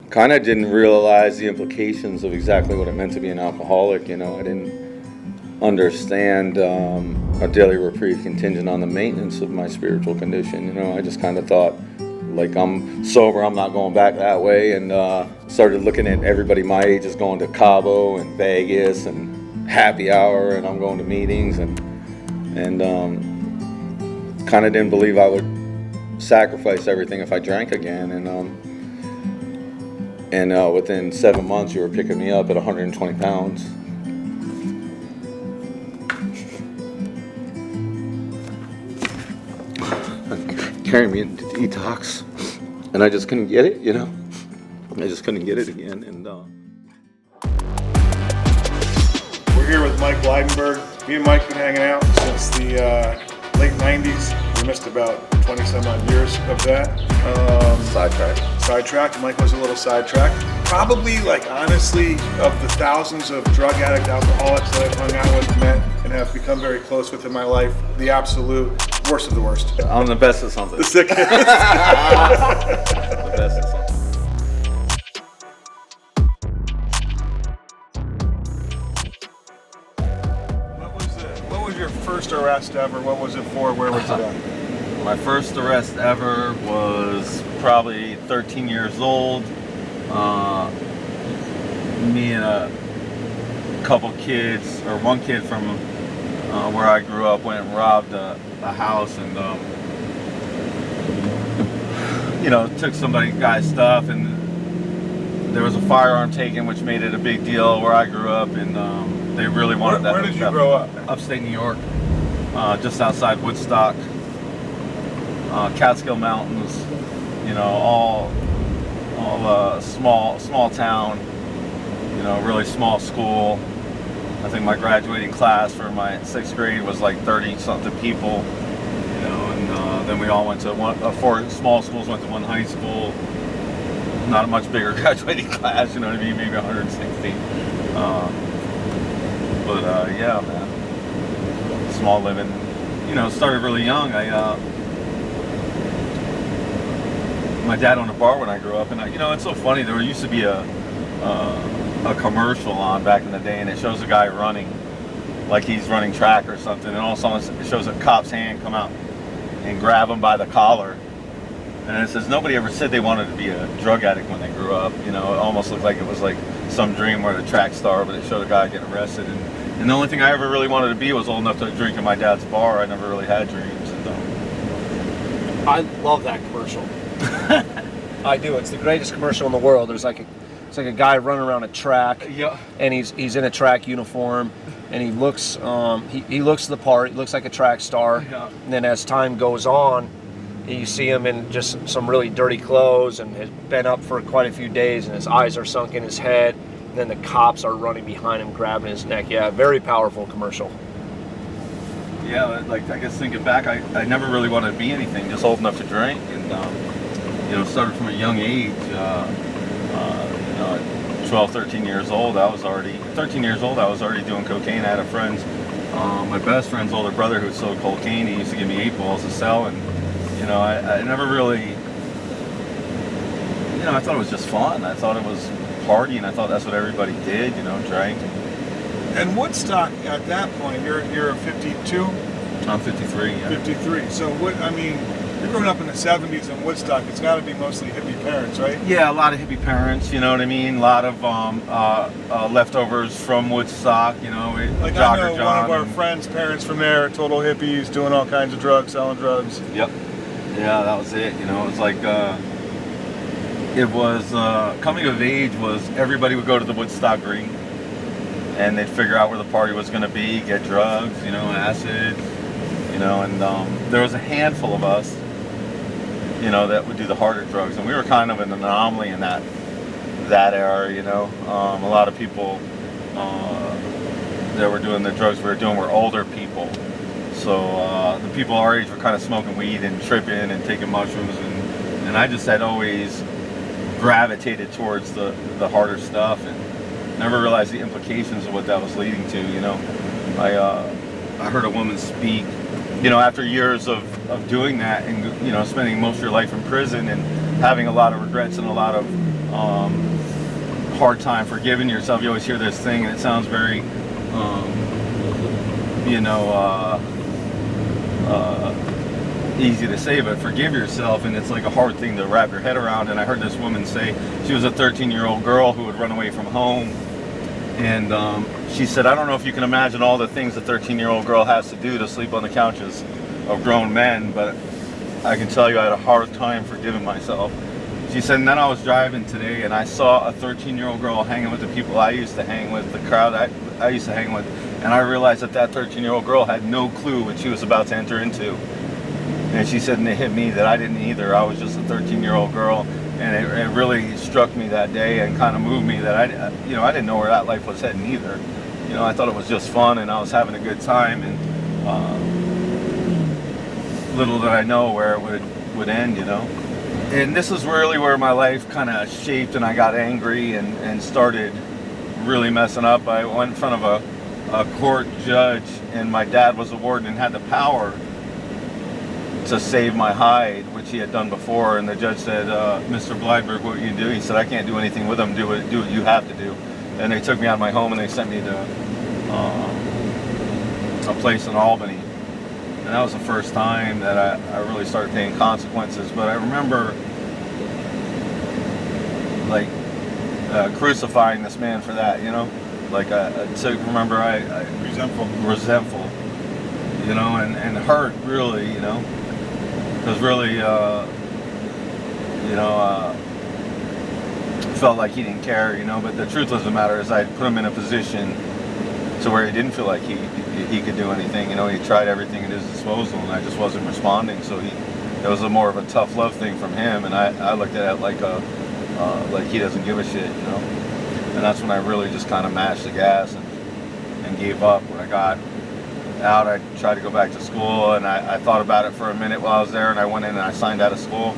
kind of didn't realize the implications of exactly what it meant to be an alcoholic. I didn't understand a daily reprieve contingent on the maintenance of my spiritual condition. I just kind of thought, like, I'm sober, I'm not going back that way, and started looking at everybody my age is going to Cabo and Vegas and happy hour, and I'm going to meetings, and kind of didn't believe I would sacrifice everything if I drank again, and within 7 months you were picking me up at 120 pounds. Carrying me into detox, and I just couldn't get it, I just couldn't get it again. And we're here with Mike Blydenberg. Me and Mike been hanging out since the late 90s. We missed about 20 some odd years of that. Sidetracked. Mike was a little sidetracked. Probably, honestly, of the thousands of drug addict alcoholics that I've hung out with, met, and have become very close with in my life, the absolute worst of the worst. I'm the best at something. The sickest. The best at something. What was your first arrest ever? What was it for? Where was it at? My first arrest ever was probably 13 years old. Me and a couple kids, or one kid from where I grew up, went and robbed a house, and took guy's stuff, and there was a firearm taken, which made it a big deal where I grew up, and they really wanted that. Where did you grow up? Upstate New York, just outside Woodstock, Catskill Mountains, all small town, really small school. I think my graduating class for my 6th grade was like 30-something people, and then we all went to 4 small schools, went to one high school. Not a much bigger graduating class, you know what I mean, maybe 160. Yeah, man, small living. Started really young. My dad owned a bar when I grew up, and it's so funny. There used to be a commercial on back in the day, and it shows a guy running, like he's running track or something, and all of a sudden it shows a cop's hand come out and grab him by the collar, and it says nobody ever said they wanted to be a drug addict when they grew up. It almost looked like it was like some dream where the track star, but it showed a guy getting arrested, and the only thing I ever really wanted to be was old enough to drink in my dad's bar. I never really had dreams. I love that commercial. I do. It's the greatest commercial in the world. It's like a guy running around a track, and he's in a track uniform, and he looks he looks the part. He looks like a track star. And then as time goes on, you see him in just some really dirty clothes, and has been up for quite a few days, and his eyes are sunk in his head. And then the cops are running behind him, grabbing his neck. Yeah, very powerful commercial. Yeah, I guess thinking back, I never really wanted to be anything, just old enough to drink, and started from a young age. 12, 13 years old, I was already doing cocaine. I had a friend, my best friend's older brother, who sold cocaine. He used to give me 8 balls to sell, and I never really, I thought it was just fun. I thought it was partying. I thought that's what everybody did, drank. And Woodstock at that point, you're 52? I'm 53. Yeah. 53. So you're growing up in the 70s in Woodstock. It's got to be mostly hippie parents, right? Yeah, a lot of hippie parents. You know what I mean. A lot of leftovers from Woodstock. I know one of our friends' parents from there, total hippies, doing all kinds of drugs, selling drugs. Yep. Yeah, that was it. It was like coming of age was everybody would go to the Woodstock Green, and they'd figure out where the party was going to be, get drugs, acid, and there was a handful of us, that would do the harder drugs, and we were kind of an anomaly in that era. A lot of people that were doing the drugs we were doing were older people, so the people our age were kind of smoking weed and tripping and taking mushrooms, and I just had always gravitated towards the harder stuff, and never realized the implications of what that was leading to. I heard a woman speak, after years of doing that, and spending most of your life in prison and having a lot of regrets and a lot of hard time forgiving yourself. You always hear this thing, and it sounds very, you know, easy to say, but forgive yourself, and it's like a hard thing to wrap your head around. And I heard this woman say she was a 13-year-old girl who would run away from home, and she said, I don't know if you can imagine all the things a 13-year-old girl has to do to sleep on the couches of grown men, but I can tell you I had a hard time forgiving myself. She said, and then I was driving today and I saw a 13-year-old girl hanging with the people I used to hang with, the crowd I used to hang with, and I realized that that 13-year-old girl had no clue what she was about to enter into. And she said, and it hit me that I didn't either. I was just a 13-year-old girl, and it really struck me that day and kind of moved me that I didn't know where that life was heading either. You know, I thought it was just fun and I was having a good time, and little did I know where it would end, you know. And this is really where my life kind of shaped, and I got angry and started really messing up. I went in front of a court judge, and my dad was a warden and had the power to save my hide, which he had done before. And the judge said, Mr. Blyberg, what you do? He said, I can't do anything with him. Do what you have to do. And they took me out of my home and they sent me to a place in Albany. And that was the first time that I really started paying consequences. But I remember like crucifying this man for that, you know? Like I resentful, you know, and hurt really, you know? Because really, felt like he didn't care, you know. But the truth of the matter is I put him in a position to where he didn't feel like he could do anything. You know, he tried everything at his disposal, and I just wasn't responding. So it was more of a tough love thing from him, and I looked at it like he doesn't give a shit, you know. And that's when I really just kind of mashed the gas and gave up. When I got out, I tried to go back to school, and I thought about it for a minute while I was there, and I went in and I signed out of school,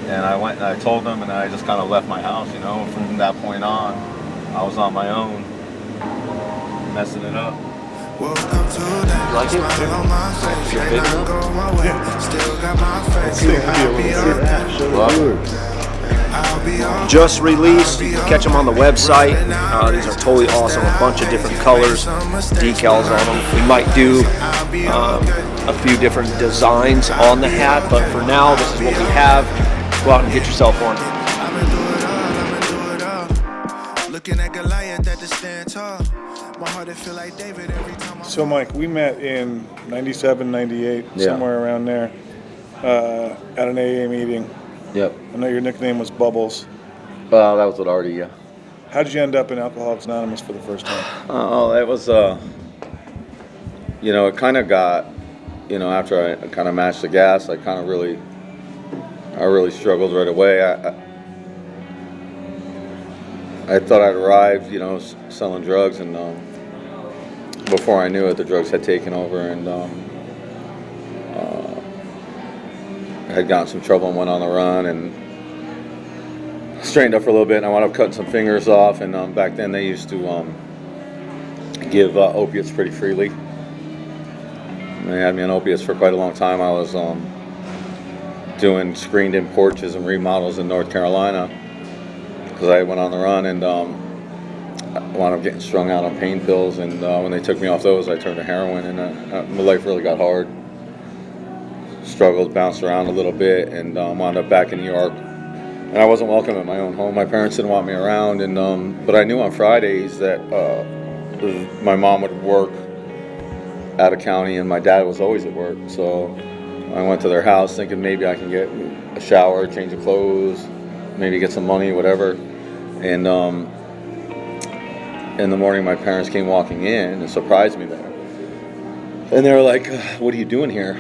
and I went and I told them, and I just kind of left my house, you know. From that point on, I was on my own, messing it up. You like it? Feel big enough? Just released. You can catch them on the website. These are totally awesome. A bunch of different colors, decals on them. We might do a few different designs on the hat, but for now, this is what we have. Go out and get yourself one. So Mike, we met in 97, 98, somewhere around there, at an AA meeting. Yep. I know your nickname was Bubbles. Well, that was what already, yeah. How did you end up in Alcoholics Anonymous for the first time? Oh, it was, it kind of got, after I kind of mashed the gas, I really struggled right away. I thought I'd arrived, selling drugs, and before I knew it, the drugs had taken over, and I had gotten some trouble and went on the run, and straightened up for a little bit, and I wound up cutting some fingers off. And back then they used to give opiates pretty freely. They had me on opiates for quite a long time. I was doing screened-in porches and remodels in North Carolina because I went on the run, and I wound up getting strung out on pain pills. And when they took me off those, I turned to heroin, and my life really got hard. Struggled, bounced around a little bit, and wound up back in New York. And I wasn't welcome at my own home. My parents didn't want me around, and but I knew on Fridays that my mom would work out of county, and my dad was always at work. So I went to their house thinking maybe I can get a shower, change of clothes, maybe get some money, whatever. And in the morning, my parents came walking in and surprised me there. And they were like, "What are you doing here?"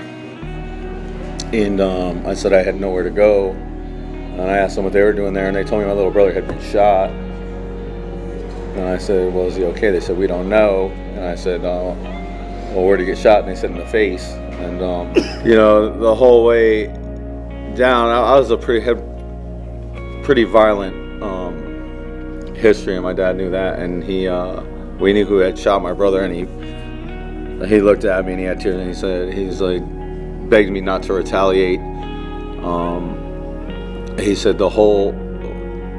And I said I had nowhere to go. And I asked them what they were doing there, and they told me my little brother had been shot. And I said, "Well, is he okay?" They said, "We don't know." And I said, "Well, where'd he get shot?" And they said, "In the face." And the whole way down, I was had pretty violent history, and my dad knew that. And we knew who had shot my brother, and he looked at me and he had tears, and he's like begged me not to retaliate. He said the whole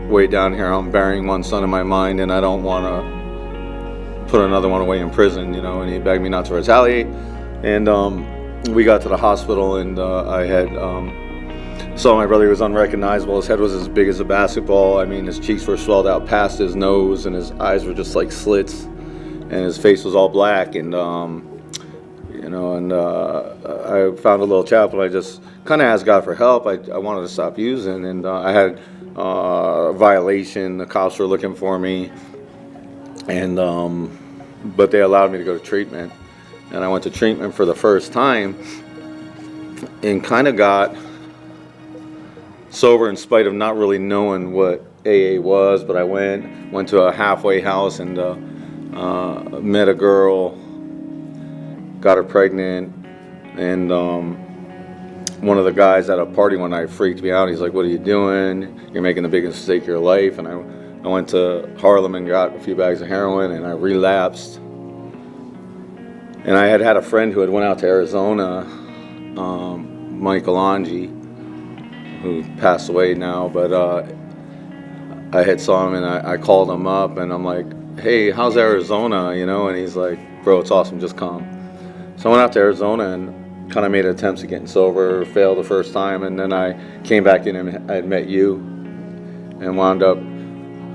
way down here, I'm burying one son in my mind, and I don't want to put another one away in prison, you know. And he begged me not to retaliate. And we got to the hospital, and I had saw my brother. He was unrecognizable. His head was as big as a basketball. I mean, his cheeks were swelled out past his nose, and his eyes were just like slits, and his face was all black. And you know, and I found a little chapel. I just kind of asked God for help. I wanted to stop using, and I had a violation. The cops were looking for me, and but they allowed me to go to treatment. And I went to treatment for the first time, and kind of got sober in spite of not really knowing what AA was. But I went to a halfway house and met a girl, got her pregnant, and one of the guys at a party one night freaked me out. He's like, "What are you doing? You're making the biggest mistake of your life." And I went to Harlem and got a few bags of heroin, and I relapsed. And I had a friend who had went out to Arizona, Michael Angie, who passed away now, but I had saw him, and I called him up, and I'm like, "Hey, how's Arizona?" You know, and he's like, "Bro, it's awesome, just come." So I went out to Arizona and kind of made attempts at getting sober, failed the first time, and then I came back in and I had met you and wound up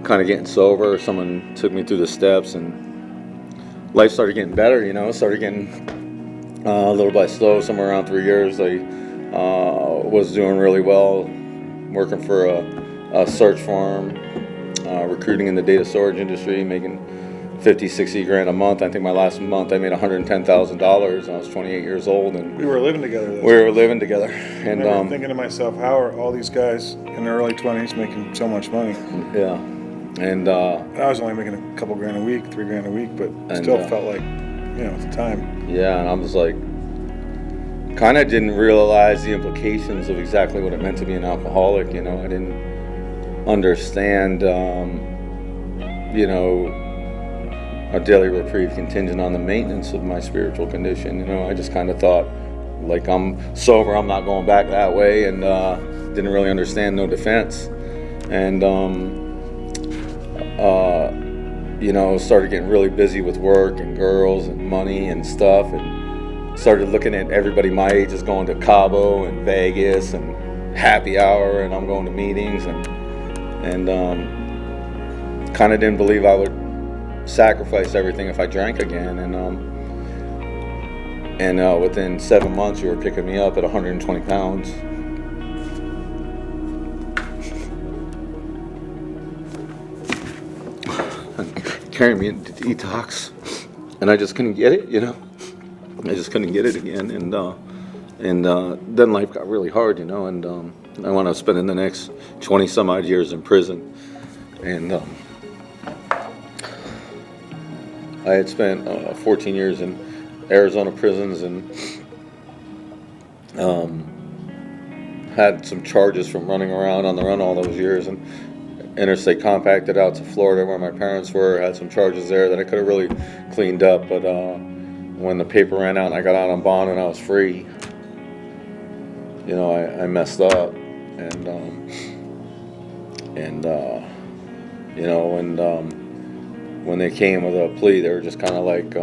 kind of getting sober. Someone took me through the steps, and life started getting better, you know, started getting little by slow. Somewhere around 3 years, I was doing really well, working for a search firm, recruiting in the data storage industry, making 50, 60 grand a month. I think my last month I made $110,000, and I was 28 years old. And We were living together. we were living together. I And remember thinking to myself, how are all these guys in their early 20s making so much money? yeah, and I was only making a couple grand a week, $3 grand a week, but still felt like, you know, at the time. yeah, and I was like, kind of didn't realize the implications of exactly what it meant to be an alcoholic. You know, I didn't understand, you know, a daily reprieve contingent on the maintenance of my spiritual condition. You know, I just kind of thought, like, I'm sober, I'm not going back that way, and didn't really understand no defense. And you know, started getting really busy with work and girls and money and stuff, and started looking at everybody my age is going to Cabo and Vegas and happy hour, and I'm going to meetings, and kind of didn't believe I would sacrifice everything if I drank again. And within 7 months, you were picking me up at 120 pounds. Carrying me into detox, and I just couldn't get it, you know. I just couldn't get it again, and then life got really hard, you know, and I wound up spending the next 20 some odd years in prison, and I had spent 14 years in Arizona prisons, and had some charges from running around on the run all those years, and interstate compacted out to Florida where my parents were, had some charges there that I could have really cleaned up, but when the paper ran out and I got out on bond and I was free, you know, I messed up, and you know, and when they came with a plea, they were just kind of like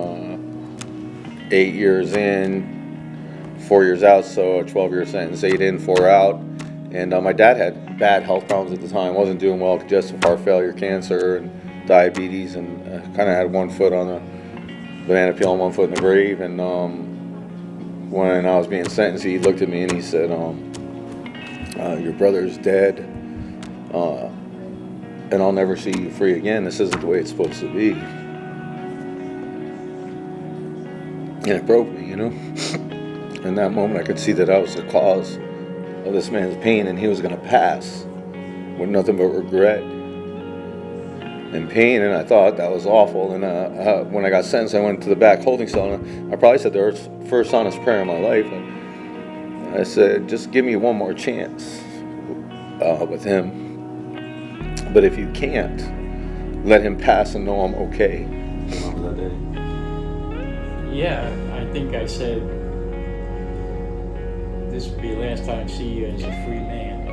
8 years in, 4 years out, so a 12-year sentence, 8 in, 4 out. And my dad had bad health problems at the time, wasn't doing well, congestive heart failure, cancer, and diabetes, and kind of had one foot on the banana peel and one foot in the grave. And when I was being sentenced, he looked at me and he said, your brother's dead, and I'll never see you free again. This isn't the way it's supposed to be. And it broke me, you know. In that moment, I could see that I was the cause of this man's pain, and he was going to pass with nothing but regret and pain. And I thought that was awful. And when I got sentenced, I went to the back holding cell, and I probably said the first honest prayer in my life. I said, just give me one more chance with him. But if you can't, let him pass and know I'm okay. Remember that day? Yeah, I think I said, this will be the last time I see you as a free man.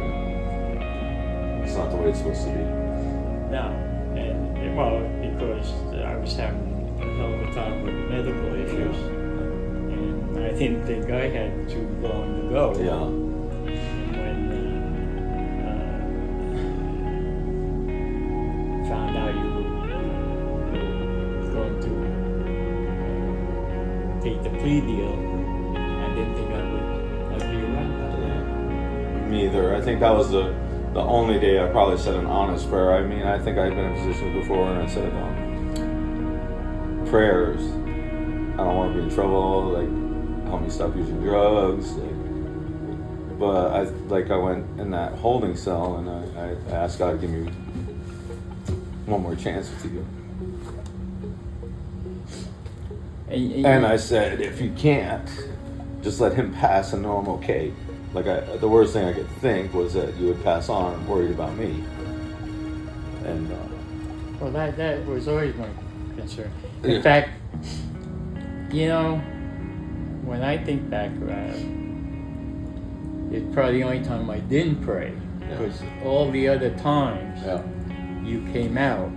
It's not the way it's supposed to be. No, and well, because I was having a hell of a time with medical issues, and I didn't think I had too long to go. Yeah. When found out you were going to take the plea deal, I didn't think I'd be around. Me either. I think that was the only day I probably said an honest prayer. I mean, I think I'd been in positions before and I said prayers. I don't want to be in trouble. Like, help me stop using drugs. But I went in that holding cell and I asked God to give me one more chance with you. And I said, if you can't, just let him pass and know I'm okay. Like, the worst thing I could think was that you would pass on worried about me. And well, that was always my concern. In fact, when I think back about it, it's probably the only time I didn't pray. Because all the other times you came out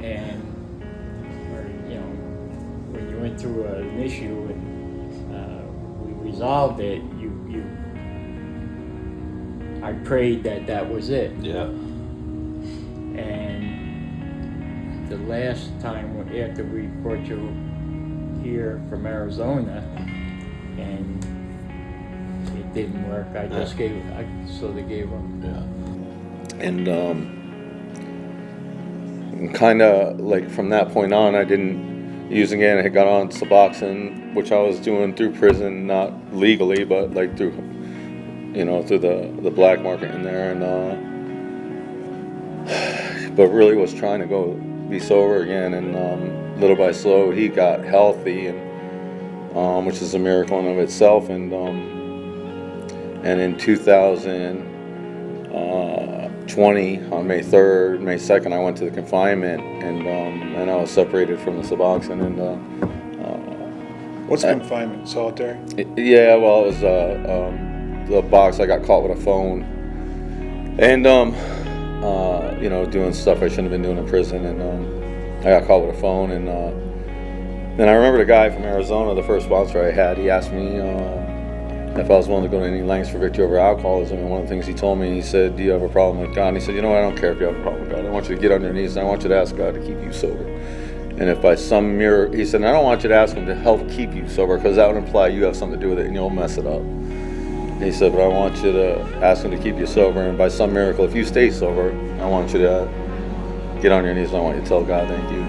and, when you went through an issue and we resolved it, I prayed that was it. yeah. And the last time after we brought you here from Arizona and it didn't work, I just sort of gave up. Yeah. And kind of like from that point on, I didn't use again. I had got on Suboxone, which I was doing through prison, not legally, but like through through the black market in there, and but really was trying to go be sober again, and little by slow he got healthy, and which is a miracle in of itself, and in 2020 on May 3rd, May 2nd, I went to the confinement, and I was separated from the Suboxone, and What's confinement? Solitary? yeah, well, it was the box. I got caught with a phone, and doing stuff I shouldn't have been doing in prison, and I got caught with a phone, and I remember the guy from Arizona, the first sponsor I had, he asked me if I was willing to go to any lengths for victory over alcoholism, and one of the things he told me, he said, do you have a problem with God? And he said, I don't care if you have a problem with God. I want you to get on your knees, and I want you to ask God to keep you sober. And if by some miracle, he said, I don't want you to ask him to help keep you sober, because that would imply you have something to do with it, and you'll mess it up. He said, but I want you to ask him to keep you sober, and by some miracle, if you stay sober, I want you to get on your knees, and I want you to tell God thank you.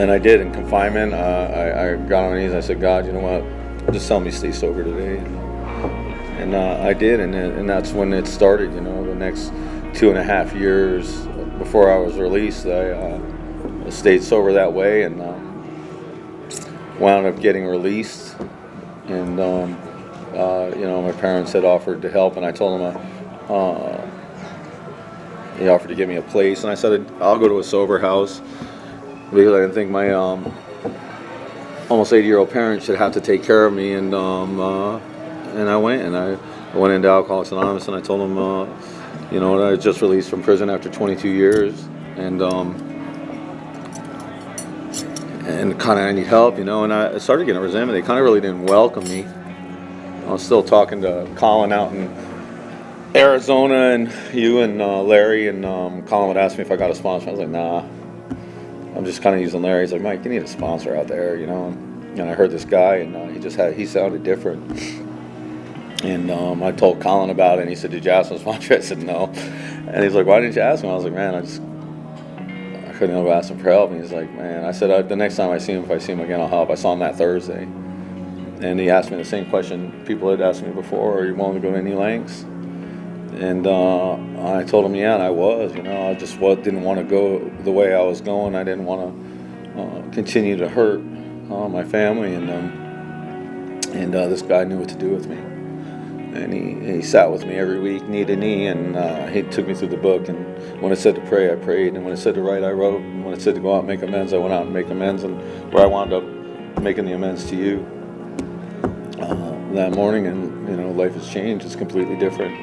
And I did in confinement. I got on my knees, and I said, God, you know what? Just tell me to stay sober today. And I did, and that's when it started, the next 2.5 years before I was released, I stayed sober that way, and wound up getting released, and my parents had offered to help, and I told them he offered to give me a place, and I said I'll go to a sober house because I didn't think my almost 80-year-old parents should have to take care of me, and I went into Alcoholics Anonymous, and I told them I was just released from prison after 22 years, and kind of I need help, and I started getting resentment. They kind of really didn't welcome me. I was still talking to Colin out in Arizona, and you and Larry, and Colin would ask me if I got a sponsor. I was like, nah. I'm just kind of using Larry. He's like, Mike, you need a sponsor out there, And I heard this guy, and he sounded different. And I told Colin about it, and he said, did you ask him to sponsor? I said, no. And he's like, why didn't you ask him? I was like, man, I couldn't ever ask him for help. And he's like, man, I said, the next time I see him, if I see him again, I'll help. I saw him that Thursday. And he asked me the same question people had asked me before, are you willing to go to any lengths? And I told him, yeah, and I was, I just didn't want to go the way I was going. I didn't want to continue to hurt my family, and this guy knew what to do with me. And he sat with me every week, knee to knee, and he took me through the book. And when it said to pray, I prayed. And when it said to write, I wrote. And when it said to go out and make amends, I went out and make amends. And where I wound up making the amends to you that morning, and life has changed. It's completely different.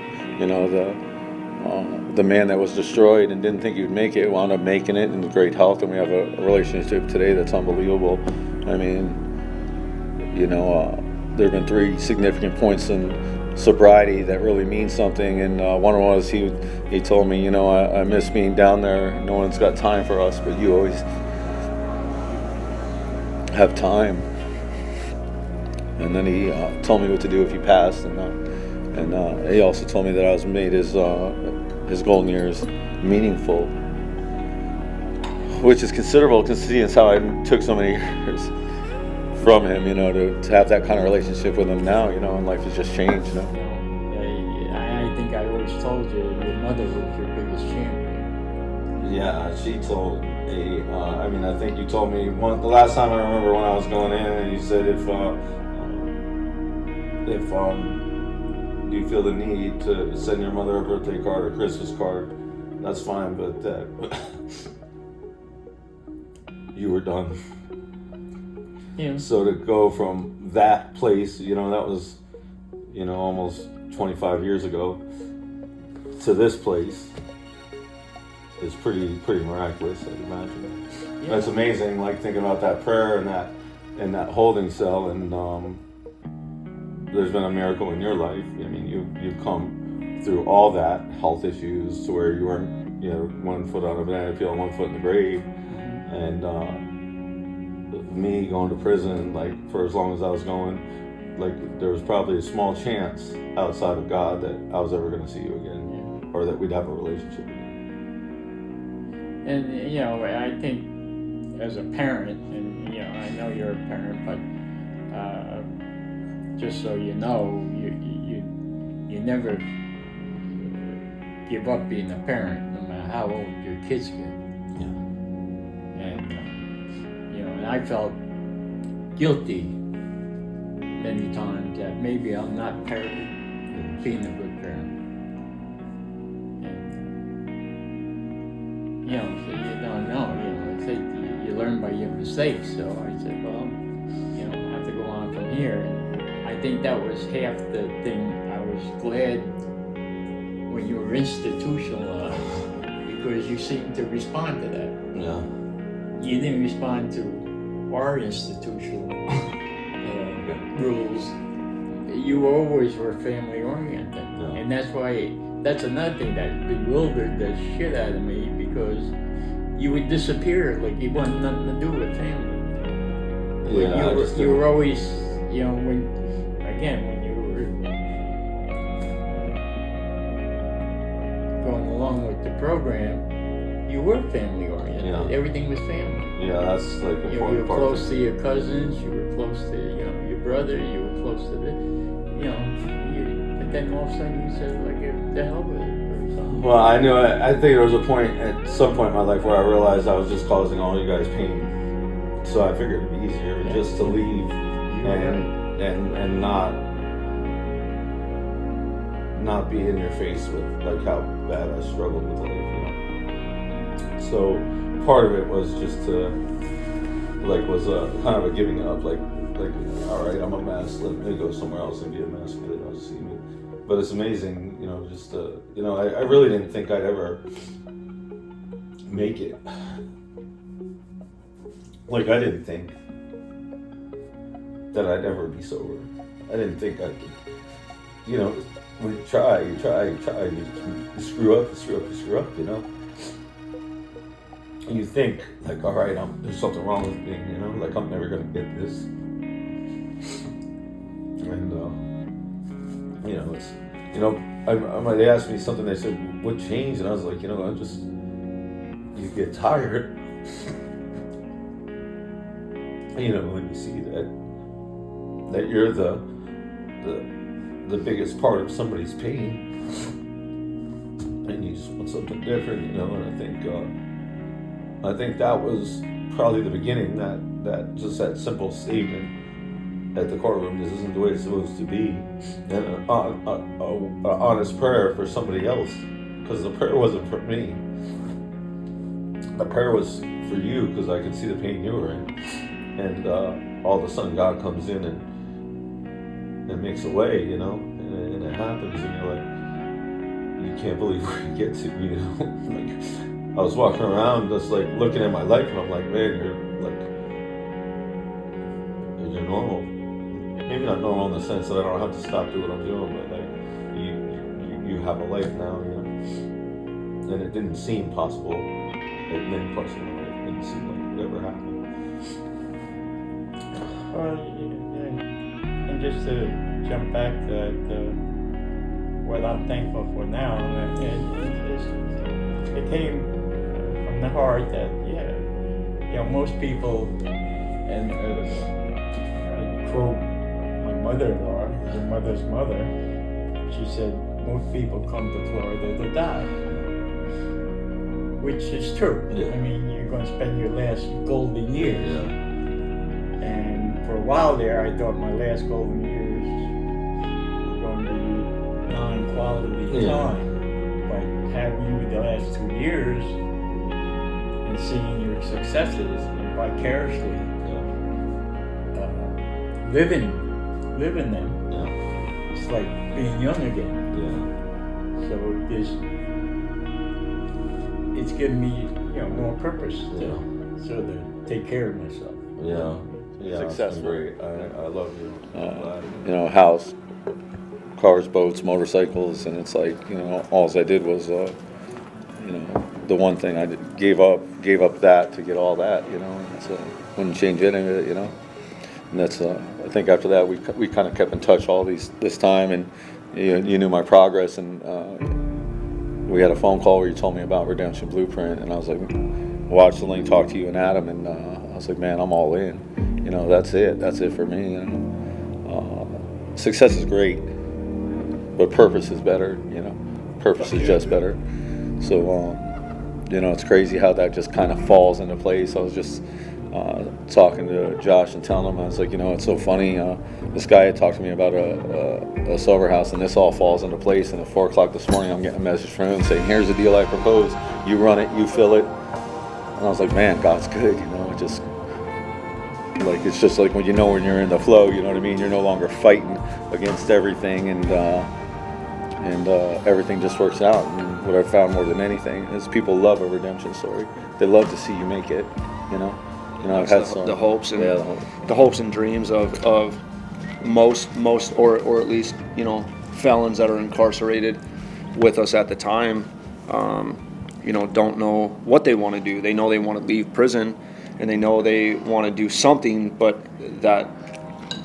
The the man that was destroyed and didn't think he would make it wound up making it in great health, and we have a relationship today that's unbelievable. I mean, there have been 3 significant points in sobriety that really mean something, and one was he told me, I miss being down there. No one's got time for us, but you always have time. And then he told me what to do if he passed, and he also told me that I was made his golden years meaningful, which is considerable considering how I took so many years from him, to have that kind of relationship with him now, and life has just changed, I think I always told you your mother was your biggest champion. Yeah, she told me, I think you told me the last time I remember when I was going in, and you said if you feel the need to send your mother a birthday card or Christmas card, that's fine, but you were done. Yeah. So to go from that place, that was, almost 25 years ago, to this place is pretty miraculous, I'd imagine. Yeah. That's amazing, like thinking about that prayer and that holding cell, and there's been a miracle in your life. I mean, you've come through all that health issues to where you weren't, 1 foot on a banana peel and 1 foot in the grave, and me going to prison, like for as long as I was going, like there was probably a small chance outside of God that I was ever going to see you again, or that we'd have a relationship again. And I think as a parent, and I know you're a parent, but just so you know, you never give up being a parent, no matter how old your kids get. Yeah. And and I felt guilty many times that maybe I'm not being a good parent. And so you don't know. I said you learn by your mistakes. So I said, well, I have to go on from here. And I think that was half the thing. I was glad when you were institutionalized, because you seemed to respond to that. Yeah. You didn't respond to our institutional rules. You always were family oriented, and that's another thing that bewildered the shit out of me, because you would disappear like you wanted nothing to do with family. Yeah, you were always, when you were going along with the program, you were family oriented. Yeah. Everything was family. Yeah, that's like a You were close to your cousins. You were close to your brother. You were close to the but then all of a sudden you said like the hell with it or something. Well, I knew it. I think there was at some point in my life where I realized I was just causing all you guys pain. So I figured it'd be easier just to leave and not be in your face with like how bad I struggled with life. So part of it was just to was kind of a giving up, like all right, I'm a mess, let me go somewhere else and be a mess with it, I'll just see me. But it's amazing, just I really didn't think I'd ever make it. Like I didn't think that I'd ever be sober. I didn't think I could, when you try, you screw up, And you think, like, all right, there's something wrong with me, like I'm never gonna get this. And they asked me something. They said, "What changed?" And I was like, you get tired. When you see that you're the biggest part of somebody's pain, and you just want something different, And I think that was probably the beginning. That just that simple statement at the courtroom, this isn't the way it's supposed to be, and an honest prayer for somebody else, because the prayer wasn't for me. The prayer was for you, because I could see the pain you were in, and all of a sudden God comes in and makes a way, and it happens, and you're like, you can't believe where you get to, you know. Like, I was walking around just like looking at my life, and I'm like, man, you're normal. Maybe not normal in the sense that I don't have to stop doing what I'm doing, but like you have a life now, you know. And it didn't seem possible at many parts of my life. It didn't seem like it would ever happen. Well, and just to jump back to what I'm thankful for now, and it came from the heart that, yeah, you know, most people, and I quote my mother-in-law, your mother's mother, she said, most people come to Florida to die. Which is true. Yeah. I mean, you're going to spend your last golden years. Yeah. And for a while there, I thought my last golden years were going to be non-quality time. But having you the last 2 years and seeing your successes and vicariously living them, it's like being young again. Yeah. So it's given me, you know, more purpose to take care of myself. Yeah. Yeah. Successful. It's been great. I love you. You know, house, cars, boats, motorcycles, and it's like, you know, all I did was, you know, the one thing I gave up that to get all that, you know, and so wouldn't change any of it, you know. And that's, I think after that we kind of kept in touch all this time, and you knew my progress, and we had a phone call where you told me about Redemption Blueprint, and I was like, watch the link, talk to you and Adam, and I was like, man, I'm all in. You know, that's it for me. You know, success is great, but purpose is better. You know, purpose is just better. So, you know, it's crazy how that just kind of falls into place. I was just talking to Josh and telling him, I was like, you know, it's so funny. This guy had talked to me about a sober house, and this all falls into place. And at 4 o'clock this morning, I'm getting a message from him saying, here's the deal I propose. You run it, you fill it. And I was like, man, God's good. You know, it just, like, it's just like when you're in the flow, you know what I mean? You're no longer fighting against everything, and everything just works out. And what I've found more than anything is people love a redemption story. They love to see you make it, you know. You know, I've had the hopes and the hopes and dreams of most or at least, you know, felons that are incarcerated with us at the time, you know, don't know what they want to do. They know they want to leave prison, and they know they want to do something, but that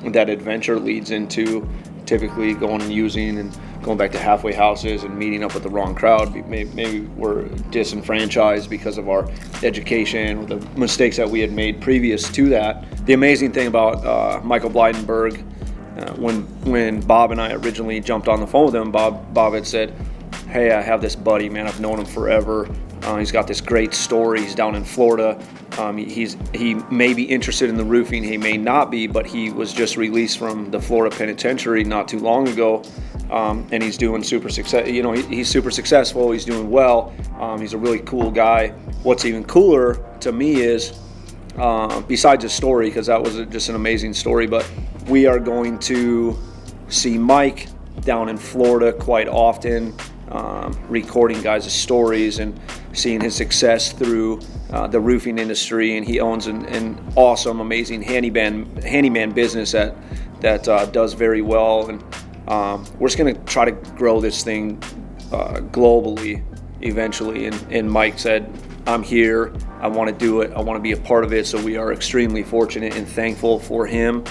adventure leads into typically going and using and going back to halfway houses and meeting up with the wrong crowd. Maybe we're disenfranchised because of our education or the mistakes that we had made previous to that. The amazing thing about Michael Blydenberg, when Bob and I originally jumped on the phone with him, Bob had said, hey, I have this buddy, man, I've known him forever. He's got this great story. He's down in Florida. He may be interested in the roofing. He may not be, but he was just released from the Florida penitentiary not too long ago, and he's doing super success. You know, he's super successful. He's doing well. He's a really cool guy. What's even cooler to me is, besides his story, because that was just an amazing story, but we are going to see Mike down in Florida quite often, recording guys' stories and seeing his success through the roofing industry. And he owns an awesome, amazing handyman business that does very well. And we're just going to try to grow this thing globally eventually. And Mike said, I'm here, I want to do it, I want to be a part of it. So we are extremely fortunate and thankful for him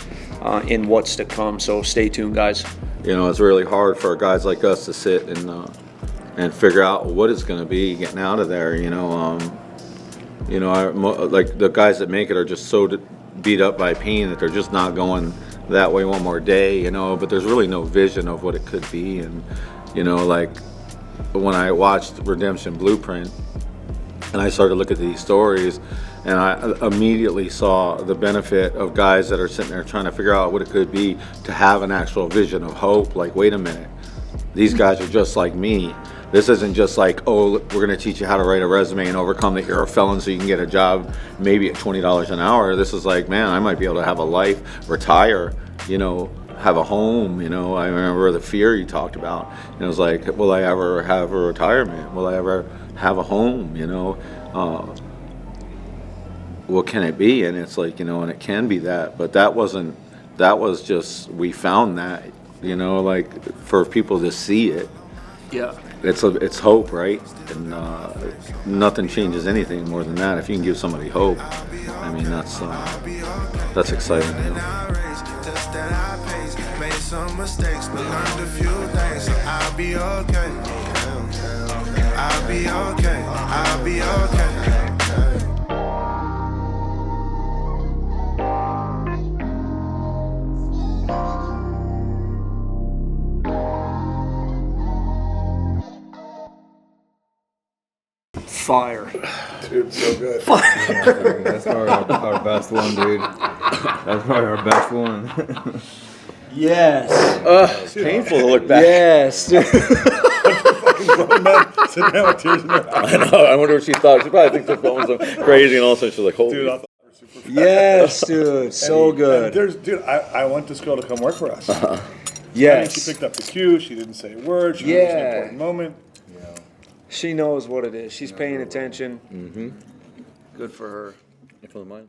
in what's to come. So stay tuned, guys. You know, it's really hard for guys like us to sit and figure out what it's going to be getting out of there. You know, like the guys that make it are just so beat up by pain that they're just not going that way one more day. You know, but there's really no vision of what it could be. And you know, like when I watched Redemption Blueprint and I started to look at these stories, and I immediately saw the benefit of guys that are sitting there trying to figure out what it could be to have an actual vision of hope. Like, wait a minute, these guys are just like me. This isn't just like, oh, we're going to teach you how to write a resume and overcome that you're a felon so you can get a job maybe at $20 an hour. This is like, man, I might be able to have a life, retire, you know, have a home, you know. I remember the fear you talked about. And it was like, will I ever have a retirement? Will I ever have a home, you know? What can it be? And it's like, you know, and it can be that, but that was just, we found that, you know, like for people to see it. Yeah. It's hope, right? And nothing changes anything more than that. If you can give somebody hope, I mean, that's exciting. You know? Made some mistakes, but learned a few things. So I'll be okay. I'll be okay. I'll be okay. Fire. Dude, so good. That's probably our best one, dude. That's probably our best one. Yes. It's painful to look back. Yes. Dude. Grown men sitting there with tears in their eyes. I know. I wonder what she thought. She probably thinks the film's so crazy, and all of a sudden she's like, "Holy!" Dude, I thought we were super fast. Yes, dude. So good. I want this girl to come work for us. Yes. She picked up the cue. She didn't say a word. She knew it was an important moment. She knows what it is. She's paying attention. Mm-hmm. Good for her. For the mind.